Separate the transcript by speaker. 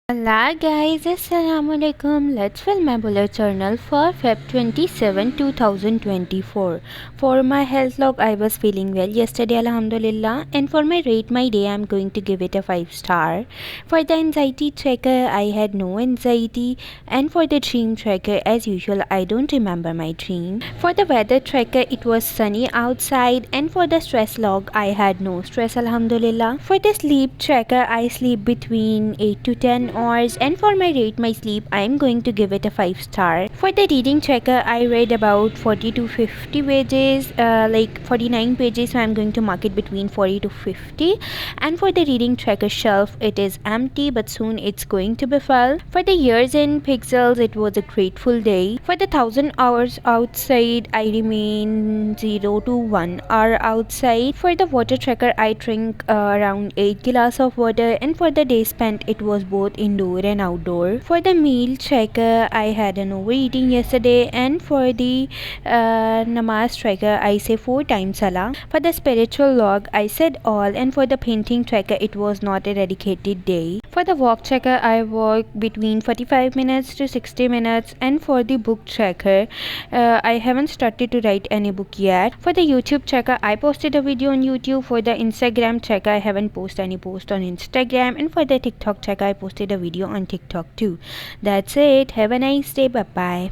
Speaker 1: Hello guys, Assalamualaikum. Let's fill my bullet journal for Feb 27, 2024. For my health log, I was feeling well yesterday, Alhamdulillah. And for my rate my day, I'm going to give it a 5 star. For the anxiety tracker, I had no anxiety. And for the dream tracker, as usual, I don't remember my dream. For the weather tracker, it was sunny outside. And for the stress log, I had no stress, Alhamdulillah. For the sleep tracker, I sleep between 8 to 10 hours, and for my rate my sleep, I am going to give it a 5 star. For the reading tracker, I read about 40 to 50 pages, like 49 pages, so I'm going to mark it between 40 to 50. And for the reading tracker shelf, it is empty, but soon it's going to be filled. For the years in pixels, it was a grateful day. For the 1000 hours outside, I remain 0 to 1 hour outside. For the water tracker, I drink around 8 glass of water, and for the day spent, it was both indoor and outdoor. For the meal tracker, I had an overeating yesterday, and for the namaz tracker, I say 4 times salah. For the spiritual log, I said all, and for the painting tracker, it was not a dedicated day. For the walk tracker, I walk between 45 minutes to 60 minutes, and for the book tracker, I haven't started to write any book yet. For the YouTube tracker, I posted a video on YouTube. For the Instagram tracker, I haven't posted any post on Instagram, and for the TikTok tracker, I posted a video on TikTok too. That's it. Have a nice day. Bye bye.